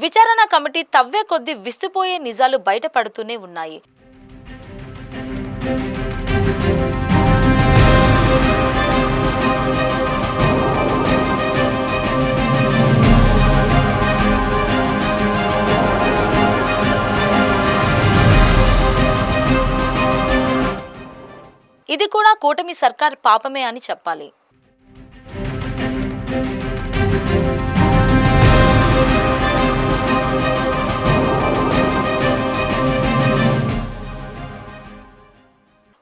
విచారణ కమిటీ తవ్వే కొద్దీ విస్తుపోయే నిజాలు బయటపడుతూనే ఉన్నాయి. ఇది కూడా కూటమి సర్కార్ పాపమే అని చెప్పాలి.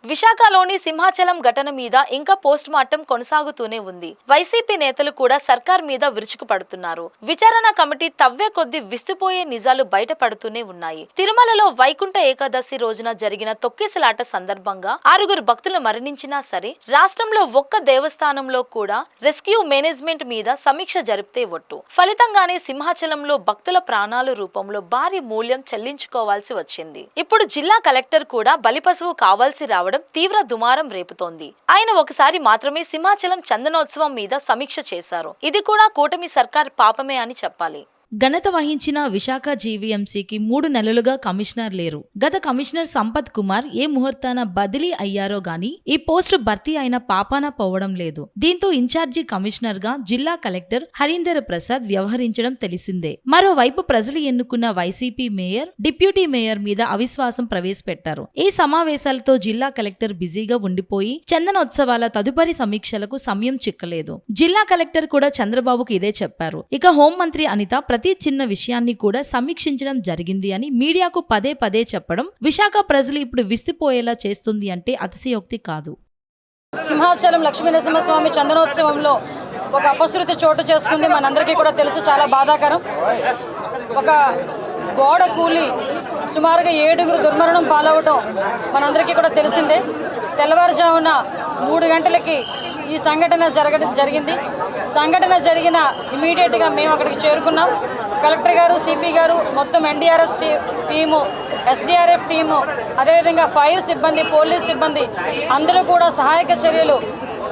విశాఖలోని సింహాచలం ఘటన మీద ఇంకా పోస్ట్ మార్టం కొనసాగుతూనే ఉంది. వైసీపీ నేతలు కూడా సర్కార్ మీద విరుచుకుపడుతున్నారు. విచారణ కమిటీ తవ్వే కొద్దీ విస్తుపోయే నిజాలు బయటపడుతూనే ఉన్నాయి. తిరుమలలో వైకుంఠ ఏకాదశి రోజున జరిగిన తొక్కిసలాట సందర్భంగా 6 భక్తులు మరణించినా సరే రాష్ట్రంలో ఒక్క దేవస్థానంలో కూడా రెస్క్యూ మేనేజ్మెంట్ మీద సమీక్ష జరిపితే ఒట్టు. ఫలితంగానే సింహాచలంలో భక్తుల ప్రాణాల రూపంలో భారీ మూల్యం చెల్లించుకోవాల్సి వచ్చింది. ఇప్పుడు జిల్లా కలెక్టర్ కూడా బలిపశువు కావాల్సి రావడం తీవ్ర దుమారం రేపుతోంది. ఆయన ఒకసారి మాత్రమే సింహాచలం చందనోత్సవం మీద సమీక్ష చేశారు. ఇది కూడా కూటమి సర్కార్ పాపమే అని చెప్పాలి. ఘనత వహించిన విశాఖ జీవీఎంసీకి 3 నెలలుగా కమిషనర్ లేరు. గత కమిషనర్ సంపత్ కుమార్ ఏ ముహూర్తాన బదిలీ అయ్యారో గాని ఈ పోస్టు భర్తీ అయిన పాపాన పోవడం లేదు. దీంతో ఇన్ఛార్జి కమిషనర్ గా జిల్లా కలెక్టర్ హరీందర్ ప్రసాద్ వ్యవహరించడం తెలిసిందే. మరోవైపు ప్రజలు ఎన్నుకున్న వైసీపీ మేయర్, డిప్యూటీ మేయర్ మీద అవిశ్వాసం ప్రవేశపెట్టారు. ఈ సమావేశాలతో జిల్లా కలెక్టర్ బిజీగా ఉండిపోయి చందనోత్సవాల తదుపరి సమీక్షలకు సమయం చిక్కలేదు. జిల్లా కలెక్టర్ కూడా చంద్రబాబుకు ఇదే చెప్పారు. ఇక హోంమంత్రి అనిత ప్రతి చిన్న విషయాన్ని కూడా సమీక్షించడం జరిగింది అని మీడియాకు పదే చెప్పడం విశాఖ ప్రజలు ఇప్పుడు విస్తుపోయేలా చేస్తుంది అంటే అతిశయోక్తి కాదు. సింహాచలం లక్ష్మీనరసింహస్వామి చందనోత్సవంలో ఒక అపశృతి చోటు చేసుకుంది. మనందరికీ కూడా తెలుసు, చాలా బాధాకరం. ఒక గోడ కూలి సుమారుగా 7 దుర్మరణం పాలవటం మనందరికీ కూడా తెలిసిందే. తెల్లవారుజామున 3 గంటలకి ఈ సంఘటన జరిగింది. సంఘటన జరిగిన ఇమీడియట్గా మేము అక్కడికి చేరుకున్నాం. కలెక్టర్ గారు, సిపి గారు, మొత్తం ఎన్డీఆర్ఎఫ్ టీము, ఎస్డీఆర్ఎఫ్ టీము, అదేవిధంగా ఫైర్ సిబ్బంది, పోలీస్ సిబ్బంది అందరూ కూడా సహాయక చర్యలు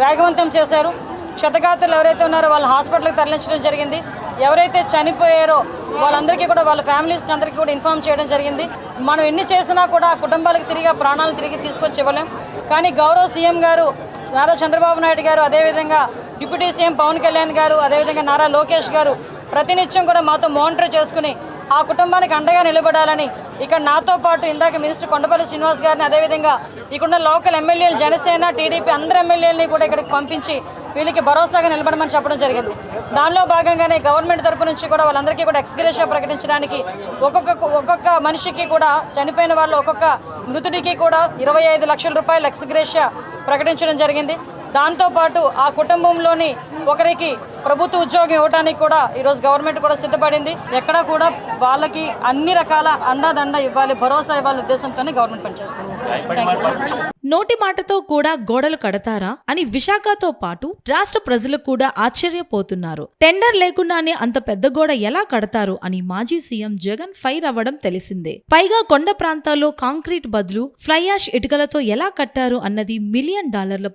వేగవంతం చేశారు. క్షతగాత్రులు ఎవరైతే ఉన్నారో వాళ్ళ హాస్పిటల్కి తరలించడం జరిగింది. ఎవరైతే చనిపోయారో వాళ్ళందరికీ కూడా వాళ్ళ ఫ్యామిలీస్కి అందరికీ కూడా ఇన్ఫార్మ్ చేయడం జరిగింది. మనం ఎన్ని చేసినా కూడా ఆ కుటుంబాలకు తిరిగి ప్రాణాలు తిరిగి తీసుకొచ్చి ఇవ్వలేం. కానీ గౌరవ సీఎం గారు నారా చంద్రబాబు నాయుడు గారు, అదేవిధంగా డిప్యూటీ సీఎం పవన్ కళ్యాణ్ గారు, అదేవిధంగా నారా లోకేష్ గారు ప్రతినిత్యం కూడా మాతో మానిటర్ చేసుకుని ఆ కుటుంబానికి అండగా నిలబడాలని ఇక్కడ నాతో పాటు ఇందాక మినిస్టర్ కొండపల్లి శ్రీనివాస్ గారిని, అదేవిధంగా ఇక్కడున్న లోకల్ ఎమ్మెల్యేలు, జనసేన, టీడీపీ అందరు ఎమ్మెల్యేలని కూడా ఇక్కడికి పంపించి వీళ్ళకి భరోసాగా నిలబడమని చెప్పడం జరిగింది. దానిలో భాగంగానే గవర్నమెంట్ తరపు నుంచి కూడా వాళ్ళందరికీ కూడా ఎక్స్గ్రేషియా ప్రకటించడానికి ఒక్కొక్క మనిషికి కూడా, చనిపోయిన వాళ్ళు ఒక్కొక్క మృతుడికి కూడా 25 లక్షల రూపాయలు ఎక్స్గ్రేషియా ప్రకటించడం జరిగింది. దాంతోపాటు ఆ కుటుంబంలోని ఒకరికి ప్రభుత్వ ఉద్యోగం ఇవ్వడానికి కూడా ఈరోజు గవర్నమెంట్ కూడా సిద్ధపడింది. ఎక్కడా కూడా వాళ్ళకి అన్ని రకాల అండదండ ఇవ్వాలి, భరోసా ఇవ్వాలి ఉద్దేశంతోనే గవర్నమెంట్ పనిచేస్తుంది. Thank you so much. నోటి మాటతో కూడా గోడలు కడతారా అని విశాఖతో పాటు రాష్ట్ర ప్రజలు కూడా ఆశ్చర్యపోతున్నారు. టెండర్ లేకుండానే అంత పెద్ద గోడ ఎలా కడతారు అని మాజీ సీఎం జగన్ ఫైర్ అవ్వడం తెలిసిందే. పైగా కొండ ప్రాంతాల్లో కాంక్రీట్ బదులు ఫ్లై యాష్ ఇటుకలతో ఎలా కట్టారు అన్నది $1 మిలియన్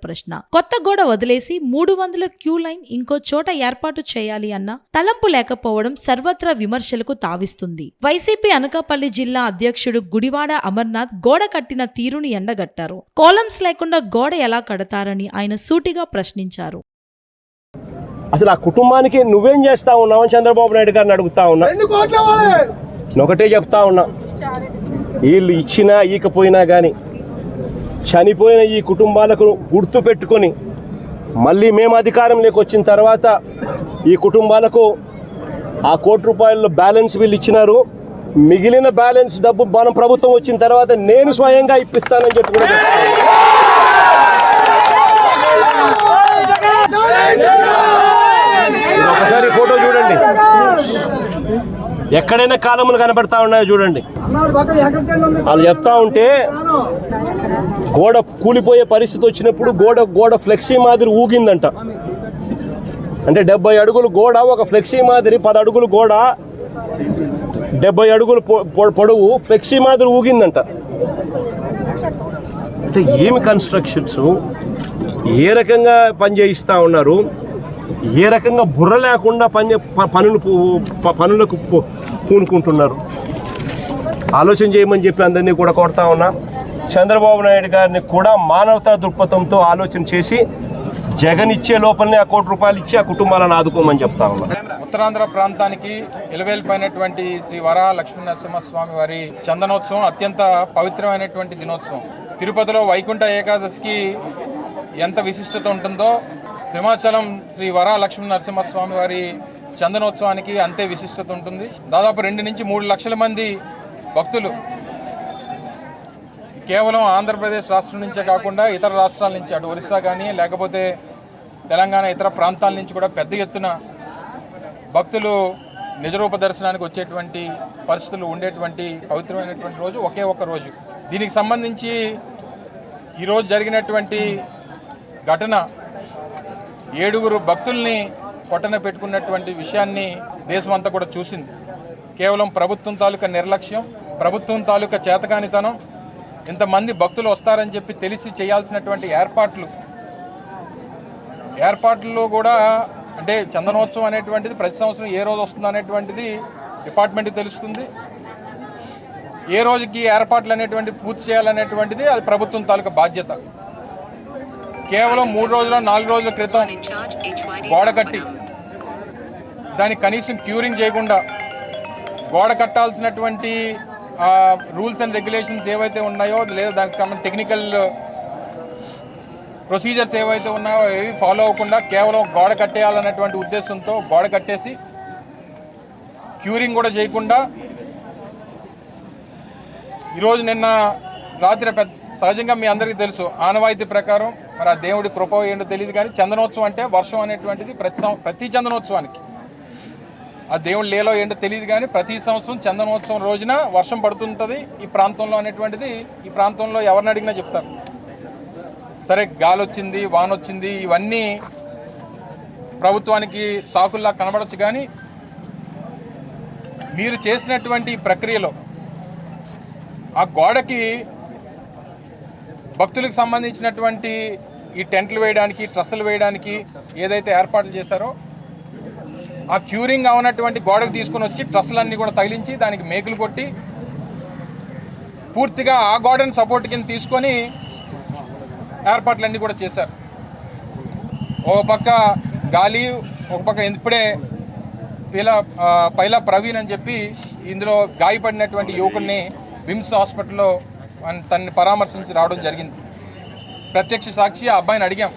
ప్రశ్న. కొత్త గోడ వదిలేసి 300 క్యూ లైన్ ఇంకో చోట ఏర్పాటు చేయాలి అన్న తలంపు లేకపోవడం సర్వత్రా విమర్శలకు తావిస్తుంది. వైసీపీ అనకాపల్లి జిల్లా అధ్యక్షుడు గుడివాడ అమర్నాథ్ గోడ కట్టిన తీరుని ఎండగట్టారు. కాలమ్స్ లేకుండా గోడ ఎలా కడతారని ఆయన సూటిగా ప్రశ్నించారు. అసలు ఆ కుటుంబానికి నువ్వేం చేస్తా ఉన్నావు చంద్రబాబు నాయుడు గారిని అడుగుతా ఉన్నా. ఒకటే చెప్తా ఉన్నా, వీళ్ళు ఇచ్చినా ఈకపోయినా కానీ చనిపోయిన ఈ కుటుంబాలకు గుర్తు పెట్టుకొని మళ్ళీ మేము అధికారంలోకి వచ్చిన తర్వాత ఈ కుటుంబాలకు ఆ ₹1 బ్యాలెన్స్ వీళ్ళు ఇచ్చినారు. మిగిలిన బ్యాలెన్స్ డబ్బు మనం ప్రభుత్వం వచ్చిన తర్వాత నేను స్వయంగా ఇప్పిస్తానని చెప్పి ఒకసారి ఫోటో చూడండి, ఎక్కడైనా కాలములు కనపడతా ఉన్నాయో చూడండి. వాళ్ళు చెప్తా ఉంటే గోడ కూలిపోయే పరిస్థితి వచ్చినప్పుడు గోడ ఫ్లెక్సీ మాదిరి ఊగిందంట. అంటే 70 అడుగులు గోడ, ఒక ఫ్లెక్సీ మాదిరి 10 అడుగులు గోడ, 70 అడుగులు పొడవు ఫ్లెక్సీ మాదిరి ఊగిందంట. అంటే ఏమి కన్స్ట్రక్షన్స్, ఏ రకంగా పనిచేయిస్తూ ఉన్నారు, ఏ రకంగా బుర్ర లేకుండా పనులకు పూనుకుంటున్నారు. ఆలోచన చేయమని చెప్పి అందరినీ కూడా కోరుతా ఉన్నా. చంద్రబాబు నాయుడు గారిని కూడా మానవతా దృక్పథంతో ఆలోచన చేసి జగన్ ఇచ్చే లోపలనే ఆ ₹1 ఇచ్చి ఆ కుటుంబాలను ఆదుకోమని చెప్తా ఉన్నా. ఉత్తరాంధ్ర ప్రాంతానికి ఇలవేల్పైనటువంటి శ్రీ వరాహ లక్ష్మీ నరసింహస్వామి వారి చందనోత్సవం అత్యంత పవిత్రమైనటువంటి దినోత్సవం. తిరుపతిలో వైకుంఠ ఏకాదశికి ఎంత విశిష్టత ఉంటుందో సింహాచలం శ్రీ వరాహ లక్ష్మీ నరసింహస్వామి వారి చందనోత్సవానికి అంతే విశిష్టత ఉంటుంది. దాదాపు 2 నుంచి 3 లక్షల మంది భక్తులు కేవలం ఆంధ్రప్రదేశ్ రాష్ట్రం నుంచే కాకుండా ఇతర రాష్ట్రాల నుంచి, అటు ఒరిస్సా కానీ లేకపోతే తెలంగాణ ఇతర ప్రాంతాల నుంచి కూడా పెద్ద ఎత్తున భక్తులు నిజరూప దర్శనానికి వచ్చేటువంటి పరిస్థితులు ఉండేటువంటి పవిత్రమైనటువంటి రోజు ఒకే ఒక్క రోజు. దీనికి సంబంధించి ఈరోజు జరిగినటువంటి ఘటన 7 భక్తుల్ని పొట్టన పెట్టుకున్నటువంటి విషయాన్ని దేశమంతా కూడా చూసింది. కేవలం ప్రభుత్వం తాలూకా నిర్లక్ష్యం, ప్రభుత్వం తాలూకా చేతకానితనం, ఇంతమంది భక్తులు వస్తారని చెప్పి తెలిసి చేయాల్సినటువంటి ఏర్పాట్లలో కూడా, అంటే చందనోత్సవం అనేటువంటిది ప్రతి సంవత్సరం ఏ రోజు వస్తుంది అనేటువంటిది డిపార్ట్మెంట్కి తెలుస్తుంది. ఏ రోజుకి ఏర్పాట్లు అనేటువంటి పూర్తి చేయాలనేటువంటిది అది ప్రభుత్వం తాలూకా బాధ్యత. కేవలం 3 రోజుల 4 రోజుల క్రితం గోడ కట్టి దానికి కనీసం క్యూరింగ్ చేయకుండా గోడ కట్టాల్సినటువంటి రూల్స్ అండ్ రెగ్యులేషన్స్ ఏవైతే ఉన్నాయో లేదా దానికి సంబంధించిన టెక్నికల్ ప్రొసీజర్స్ ఏవైతే ఉన్నాయో ఏవి ఫాలో అవ్వకుండా కేవలం గోడ కట్టేయాలన్నటువంటి ఉద్దేశంతో గోడ కట్టేసి క్యూరింగ్ కూడా చేయకుండా ఈరోజు నిన్న రాత్రి సహజంగా మీ అందరికీ తెలుసు ఆనవాయితీ ప్రకారం, మరి ఆ దేవుడి కృప ఏంటో తెలియదు కానీ చందనోత్సవం అంటే వర్షం అనేటువంటిది ప్రతి చందనోత్సవానికి ఆ దేవుడి లీలో ఏంటో తెలియదు కానీ ప్రతి సంవత్సరం చందనోత్సవం రోజున వర్షం పడుతుంటుంది ఈ ప్రాంతంలో అనేటువంటిది ఈ ప్రాంతంలో ఎవరిని అడిగినా చెప్తారు. సరే గాలి వచ్చింది, వాన వచ్చింది, ఇవన్నీ ప్రభుత్వానికి సాకుల్లా కనబడవచ్చు. కానీ మీరు చేసినటువంటి ప్రక్రియలో ఆ గోడకి భక్తులకు సంబంధించినటువంటి ఈ టెంట్లు వేయడానికి, ట్రస్సులు వేయడానికి ఏదైతే ఏర్పాట్లు చేశారో ఆ క్యూరింగ్ అవునటువంటి గోడకు తీసుకొని వచ్చి ట్రస్సులన్నీ కూడా తగిలించి దానికి మేకులు కొట్టి పూర్తిగా ఆ గోడను సపోర్ట్ కింద తీసుకొని ఏర్పాట్లన్నీ కూడా చేశారు. ఒక పక్క గాలి, ఒక పక్క ఇప్పుడే పైలా ప్రవీణ్ అని చెప్పి ఇందులో గాయపడినటువంటి యువకుడిని విమ్స్ హాస్పిటల్లో తనని పరామర్శించి రావడం జరిగింది. ప్రత్యక్ష సాక్షి ఆ అబ్బాయిని అడిగాం,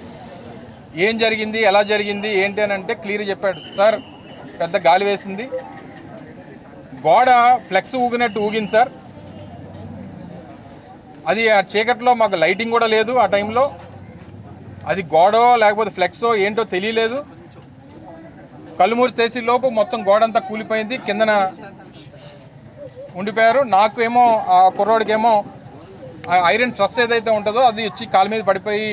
ఏం జరిగింది, ఎలా జరిగింది ఏంటి అని అంటే క్లియర్ చెప్పాడు. సార్, పెద్ద గాలి వేసింది, గోడ ఫ్లెక్స్ ఊగినట్టు ఊగింది సార్. అది ఆ చీకట్లో మాకు లైటింగ్ కూడా లేదు ఆ టైంలో. అది గోడో లేకపోతే ఫ్లెక్సో ఏంటో తెలియలేదు. కళ్ళు మూసి తెసి లోపు మొత్తం గోడ అంతా కూలిపోయింది, కిందన ఉండిపోయారు. నాకు ఏమో ఆ కుర్రోడికేమో ఐరన్ ట్రస్ ఏదైతే ఉంటుందో అది వచ్చి కాలు మీద పడిపోయి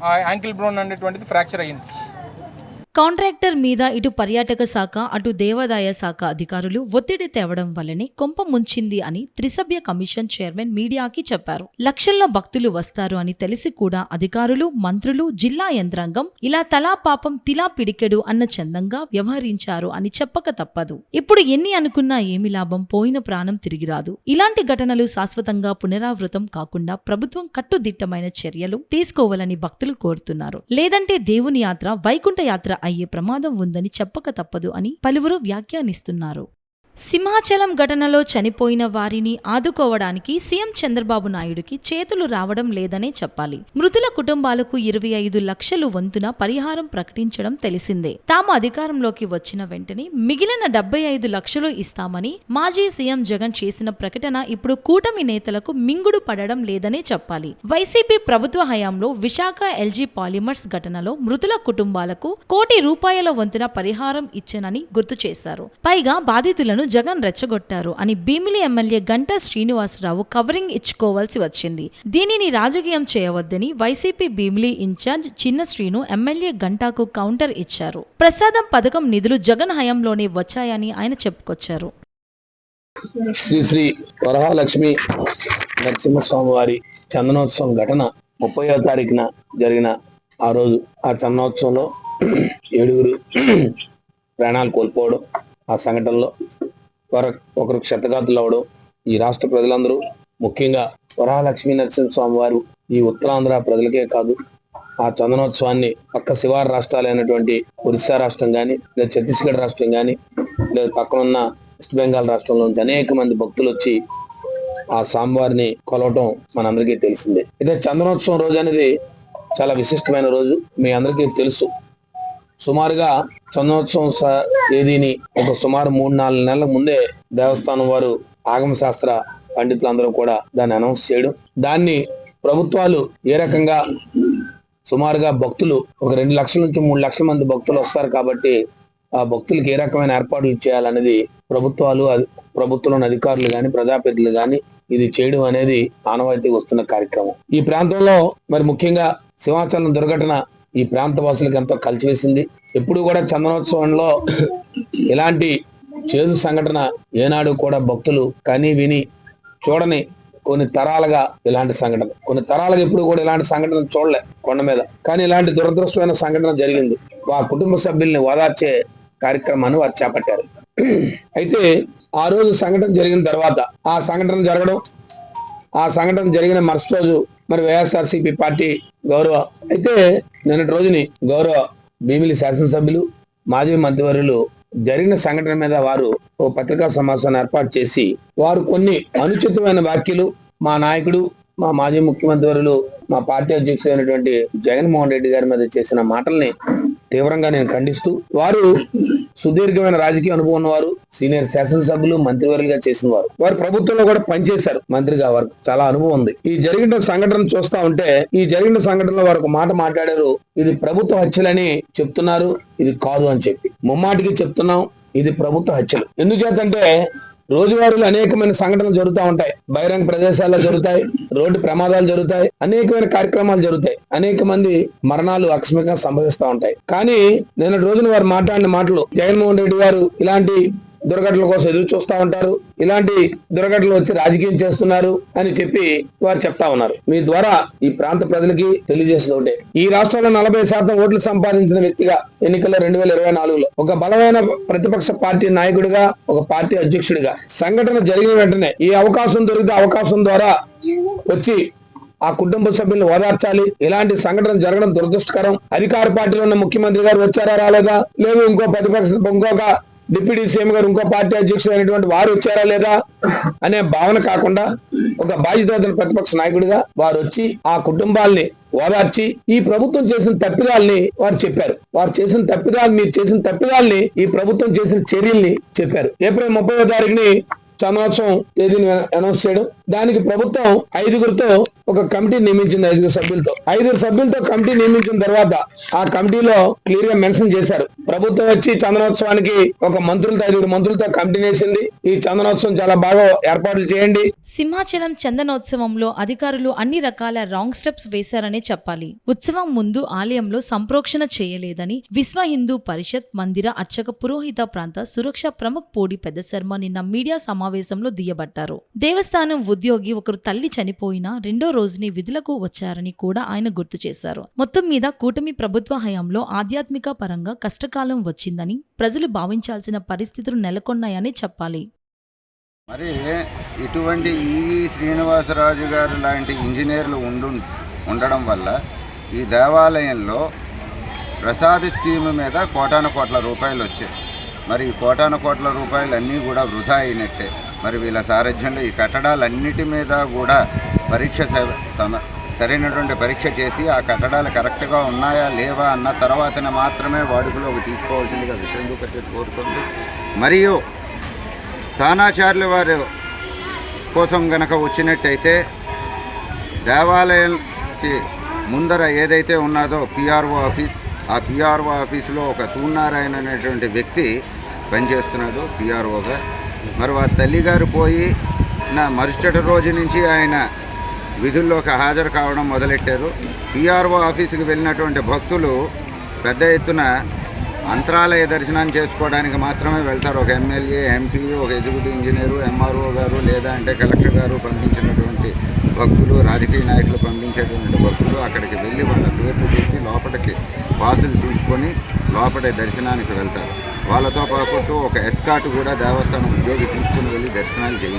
ఆ యాంకిల్ బ్రోన్ అనేటువంటిది ఫ్రాక్చర్ అయ్యింది. కాంట్రాక్టర్ మీద ఇటు పర్యాటక శాఖ అటు దేవాదాయ శాఖ అధికారులు ఒత్తిడి తేవడం వల్లనే కొంప ముంచింది అని త్రిసభ్య కమిషన్ చైర్మన్ మీడియాకి చెప్పారు. లక్షల్లో భక్తులు వస్తారు అని తెలిసి కూడా అధికారులు, మంత్రులు, జిల్లా యంత్రాంగం ఇలా తలా పాపం తిలా పిడికెడు అన్న చందంగా వ్యవహరించారు అని చెప్పక తప్పదు. ఇప్పుడు ఎన్ని అనుకున్నా ఏమి లాభం, పోయిన ప్రాణం తిరిగి రాదు. ఇలాంటి ఘటనలు శాశ్వతంగా పునరావృతం కాకుండా ప్రభుత్వం కట్టుదిట్టమైన చర్యలు తీసుకోవాలని భక్తులు కోరుతున్నారు. లేదంటే దేవుని యాత్ర, వైకుంఠ యాత్ర అయ్యే ప్రమాదం ఉందని చెప్పక తప్పదు అని పలువురు వ్యాఖ్యానిస్తున్నారు. సింహాచలం ఘటనలో చనిపోయిన వారిని ఆదుకోవడానికి సీఎం చంద్రబాబు నాయుడుకి చేతులు రావడం లేదనే చెప్పాలి. మృతుల కుటుంబాలకు 25 లక్షలు వంతున పరిహారం ప్రకటించడం తెలిసిందే. తాము అధికారంలోకి వచ్చిన వెంటనే మిగిలిన 75 లక్షలు ఇస్తామని మాజీ సీఎం జగన్ చేసిన ప్రకటన ఇప్పుడు కూటమి నేతలకు మింగుడు పడడం లేదనే చెప్పాలి. వైసీపీ ప్రభుత్వ హయాంలో విశాఖ ఎల్జీ పాలిమర్స్ ఘటనలో మృతుల కుటుంబాలకు ₹1 కోటి వంతున పరిహారం ఇచ్చానని గుర్తు చేశారు. పైగా బాధితులను జగన్ రెచ్చగొట్టారు అని భీమిలి ఎమ్మెల్యే గంటా శ్రీనివాసరావు కవరింగ్ ఇచ్చుకోవాల్సి వచ్చింది. దీనిని రాజకీయం చేయవద్దని వైసీపీ భీమిలి ఇన్ఛార్జ్ చిన్న శ్రీను ఎమ్మెల్యే గంటాకు కౌంటర్ ఇచ్చారు. ప్రసాదం పథకం నిధులు జగన్ హయాంలోనే వచ్చాయని ఆయన చెప్పుకొచ్చారు. శ్రీ శ్రీ వరహాలక్ష్మి నరసింహస్వామి వారి చందనోత్సవం ఘటన 30వ తారీఖున జరిగిన ఆ రోజు ఆ చందనోత్సవంలో 7 ప్రాణాలు కోల్పోవడం, ఆ సంఘటనలో ఒకరు క్షతగాతులు అవడం, ఈ రాష్ట్ర ప్రజలందరూ, ముఖ్యంగా వరహాలక్ష్మీ నరసింహస్వామి వారు ఈ ఉత్తరాంధ్ర ప్రజలకే కాదు, ఆ చందనోత్సవాన్ని పక్క శివారు రాష్ట్రాలైనటువంటి ఒరిస్సా రాష్ట్రం కానీ, లేదా ఛత్తీస్గఢ్ రాష్ట్రం కానీ, లేదా పక్కనున్న వెస్ట్ బెంగాల్ రాష్ట్రంలో నుంచి అనేక మంది భక్తులు వచ్చి ఆ స్వామివారిని కొలవటం మనందరికీ తెలిసిందే. అయితే చందనోత్సవం రోజు అనేది చాలా విశిష్టమైన రోజు, మీ అందరికీ తెలుసు. సుమారుగా చందనోత్సవం తేదీని ఒక సుమారు 3-4 నెలల ముందే దేవస్థానం వారు ఆగమ శాస్త్ర పండితులందరూ కూడా దాన్ని అనౌన్స్ చేయడం, దాన్ని ప్రభుత్వాలు ఏ రకంగా సుమారుగా భక్తులు ఒక 2 లక్షల నుంచి 3 లక్షల మంది భక్తులు వస్తారు కాబట్టి ఆ భక్తులకు ఏ రకమైన ఏర్పాట్లు చేయాలనేది ప్రభుత్వంలోని అధికారులు కానీ, ప్రజాప్రతినిధులు కానీ ఇది చేయడం అనేది ఆనవాయితీ వస్తున్న కార్యక్రమం. ఈ ప్రాంతంలో మరి ముఖ్యంగా సింహాచలం దుర్ఘటన ఈ ప్రాంత వాసులకు ఎంతో కలిసివేసింది. ఎప్పుడు కూడా చందనోత్సవంలో ఇలాంటి చేదు సంఘటన ఏనాడు కూడా భక్తులు కని విని చూడని కొన్ని తరాలుగా ఎప్పుడు కూడా ఇలాంటి సంఘటన చూడలే కొండ మీద. కానీ ఇలాంటి దురదృష్టమైన సంఘటన జరిగింది. ఆ కుటుంబ సభ్యుల్ని ఓదార్చే కార్యక్రమాన్ని వారు చేపట్టారు. అయితే ఆ రోజు సంఘటన జరిగిన తర్వాత ఆ సంఘటన జరిగిన మరుసటి రోజు మరి వైఎస్ఆర్సీపీ పార్టీ అయితే నిన్నటి రోజుని గౌరవ భీమిలి శాసనసభ్యులు, మాజీ మంత్రివర్యులు జరిగిన సంఘటన మీద వారు ఓ పత్రికా సమావేశాన్ని ఏర్పాటు చేసి వారు కొన్ని అనుచితమైన వ్యాఖ్యలు మా నాయకుడు, మా మాజీ ముఖ్యమంత్రి వర్యులు, మా పార్టీ అధ్యక్షుడు అయినటువంటి జగన్మోహన్ రెడ్డి గారి మీద చేసిన మాటల్ని తీవ్రంగా నేను ఖండిస్తూ, వారు సుదీర్ఘమైన రాజకీయ అనుభవం ఉన్నవారు, సీనియర్ శాసనసభ్యులు, మంత్రివర్యులుగా చేసిన వారు ప్రభుత్వంలో కూడా పనిచేశారు, మంత్రిగా వారు చాలా అనుభవం ఉంది. ఈ జరిగిన సంఘటన చూస్తా ఉంటే ఈ జరిగిన సంఘటనలో వారు ఒక మాట మాట్లాడారు, ఇది ప్రభుత్వ హత్యలని చెప్తున్నారు, ఇది కాదు అని చెప్పి ముమ్మాటికి చెప్తున్నాం, ఇది ప్రభుత్వ హత్యలు. ఎందుచేతంటే రోజువారీలో అనేకమైన సంఘటనలు జరుగుతూ ఉంటాయి, బహిరంగ ప్రదేశాల్లో జరుగుతాయి, రోడ్డు ప్రమాదాలు జరుగుతాయి, అనేకమైన కార్యక్రమాలు జరుగుతాయి, అనేక మంది మరణాలు ఆకస్మికంగా సంభవిస్తూ ఉంటాయి. కానీ నిన్న రోజున వారు మాట్లాడిన మాటలు, జగన్మోహన్ రెడ్డి గారు ఇలాంటి దుర్ఘటనల కోసం ఎదురు చూస్తూ ఉంటారు, ఇలాంటి దుర్ఘటనలు వచ్చి రాజకీయం చేస్తున్నారు అని చెప్పి వారు చెప్తా ఉన్నారు. మీ ద్వారా ఈ ప్రాంత ప్రజలకి తెలియజేసేది ఒకటే, ఈ రాష్ట్రంలో 40% ఓట్లు సంపాదించిన వ్యక్తిగా ఎన్నికల్లో 2024లో ఒక బలమైన ప్రతిపక్ష పార్టీ నాయకుడిగా, ఒక పార్టీ అధ్యక్షుడిగా సంఘటన జరిగిన వెంటనే ఈ అవకాశం దొరికితే అవకాశం ద్వారా వచ్చి ఆ కుటుంబ సభ్యులను ఓదార్చాలి. ఇలాంటి సంఘటన జరగడం దురదృష్టకరం. అధికార పార్టీలో ఉన్న ముఖ్యమంత్రి గారు వచ్చారా రాలేదా, లేదు ఇంకొక డిప్యూటీ సీఎం గారు, ఇంకో పార్టీ అధ్యక్షుడు అయినటువంటి వారు వచ్చారా లేదా అనే భావన కాకుండా ఒక బాధ్యత ప్రతిపక్ష నాయకుడిగా వారు వచ్చి ఆ కుటుంబాల్ని ఓదార్చి ఈ ప్రభుత్వం చేసిన తప్పిదాల్ని వారు చెప్పారు. మీరు చేసిన తప్పిదాల్ని ఈ ప్రభుత్వం చేసిన చర్యల్ని చెప్పారు. ఏప్రిల్ 30వ తారీఖుని చందనోత్సవం తేదీని అనౌన్స్ చేయడం, దానికి ప్రభుత్వం 5గురితో ఒక కమిటీ నియమించింది. 5 సభ్యులతో కమిటీ నియమించిన తర్వాత ఆ కమిటీలో క్లియర్ గా మెన్షన్ చేశారు, ప్రభుత్వం వచ్చి చందనోత్సవానికి ఒక 5 మంత్రులతో కమిటీ వేసింది, ఈ చందనోత్సవం చాలా బాగా ఏర్పాట్లు చేయండి. సింహాచలం చందనోత్సవంలో అధికారులు అన్ని రకాల రాంగ్ స్టెప్స్ వేశారనే చెప్పాలి. ఉత్సవం ముందు ఆలయంలో సంప్రోక్షణ చేయలేదని విశ్వ హిందూ పరిషత్ మందిర అర్చక పురోహిత ప్రాంత సురక్ష ప్రముఖ్ పోడి పెద్ద శర్మ నిన్న మీడియా సమావేశంలో దుయ్యబట్టారు. దేవస్థానం ఉద్యోగి ఒకరు తల్లి చనిపోయినా 2వ రోజుని విధులకు వచ్చారని కూడా ఆయన గుర్తు చేశారు. మొత్తం మీద కూటమి ప్రభుత్వ హయాంలో ఆధ్యాత్మిక పరంగా కష్టకాలం వచ్చిందని ప్రజలు భావించాల్సిన పరిస్థితులు నెలకొన్నాయని చెప్పాలి. మరి ఇటువంటి శ్రీనివాసరాజు గారు లాంటి ఇంజనీర్లు ఉండడం వల్ల ఈ దేవాలయంలో ప్రసాద స్కీమ్ మీద కోటాను రూపాయలు వచ్చాయి. మరి ఈ కోటాను రూపాయలు అన్నీ కూడా వృధా అయినట్టే. మరి వీళ్ళ సారథ్యంలో ఈ కట్టడాలన్నిటి మీద కూడా సరైనటువంటి పరీక్ష చేసి ఆ కట్టడాలు కరెక్ట్గా ఉన్నాయా లేవా అన్న తర్వాతనే మాత్రమే వాడుకలోకి తీసుకోవాల్సిందిగా విశ్వ హిందూ పరిషత్ కోరుతుంది. మరియు స్థానాచార్యుల వారి కోసం గనక వచ్చినట్టయితే దేవాలయానికి ముందర ఏదైతే ఉన్నదో పిఆర్ఓ ఆఫీస్, ఆ పిఆర్ఓ ఆఫీసులో ఒక సూర్యనారాయణ అనేటువంటి వ్యక్తి పనిచేస్తున్నాడు పిఆర్ఓగా. మరి వారి తల్లిగారు పోయి మరుసటి రోజు నుంచి ఆయన విధుల్లోకి హాజరు కావడం మొదలెట్టారు. పిఆర్ఓ ఆఫీసుకి వెళ్ళినటువంటి భక్తులు పెద్ద ఎత్తున అంతరాలయ దర్శనం చేసుకోవడానికి మాత్రమే వెళ్తారు. ఒక ఎమ్మెల్యే, ఎంపీ, ఒక ఎగ్జిక్యూటివ్ ఇంజనీరు, ఎంఆర్ఓ గారు లేదా అంటే కలెక్టర్ గారు పంపించినటువంటి భక్తులు, రాజకీయ నాయకులు పంపించేటువంటి భక్తులు అక్కడికి వెళ్ళి వాళ్ళ పేర్లు చూసి లోపలికి పాసులు తీసుకొని లోపలి దర్శనానికి వెళ్తారు. వాళ్ళతో పాటు ఒక ఎస్కాట్ కూడా దేవస్థానం ఉద్యోగి తీసుకుని వెళ్ళి దర్శనాలు చేయిస్తారు.